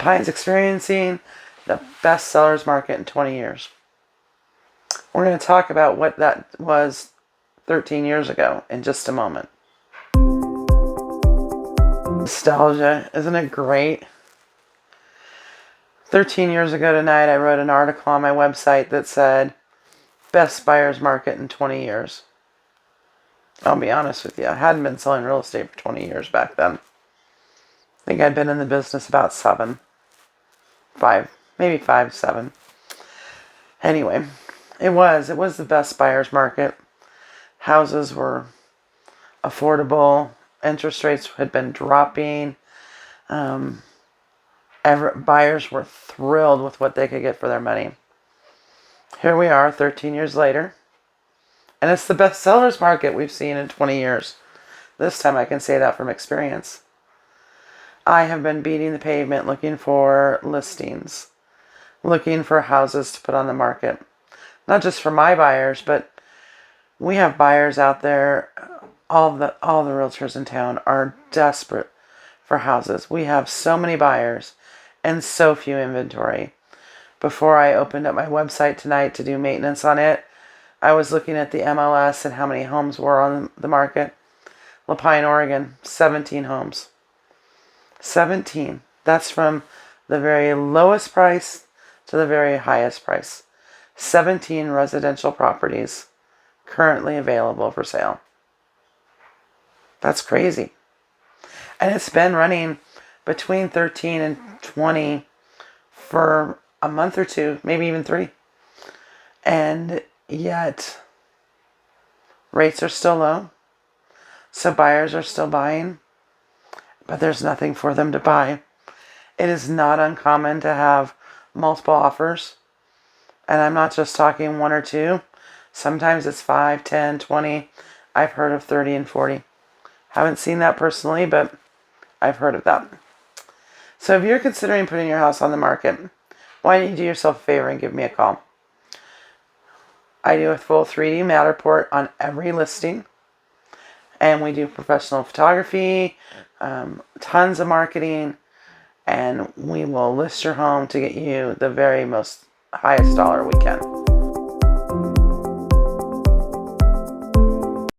Pine's experiencing the best sellers market in 20 years. We're going to talk about what that was 13 years ago in just a moment. Nostalgia, isn't it great? 13 years ago tonight, I wrote an article on my website that said, best buyer's market in 20 years. I'll be honest with you, I hadn't been selling real estate for 20 years back then. I think I'd been in the business about 7. Anyway, it was the best buyer's market. Houses were affordable. Interest rates had been dropping. Buyers were thrilled with what they could get for their money. Here we are 13 years later, and it's the best seller's market we've seen in 20 years. This time I can say that from experience. I have been beating the pavement looking for listings, looking for houses to put on the market. Not just for my buyers, but we have buyers out there. All the realtors in town are desperate for houses. We have so many buyers and so few inventory. Before I opened up my website tonight to do maintenance on it, I was looking at the MLS and how many homes were on the market. Lapine, Oregon, 17 homes. 17. That's from the very lowest price to the very highest price. 17 residential properties currently available for sale. That's crazy. And it's been running between 13 and 20 for a month or two, maybe even 3. And yet, rates are still low. So buyers are still buying. But there's nothing for them to buy. It is not uncommon to have multiple offers. And I'm not just talking 1 or 2. Sometimes it's 5, 10, 20. I've heard of 30 and 40. Haven't seen that personally, but I've heard of that. So if you're considering putting your house on the market, why don't you do yourself a favor and give me a call? I do a full 3D Matterport on every listing. And we do professional photography, tons of marketing, and we will list your home to get you the very most highest dollar we can.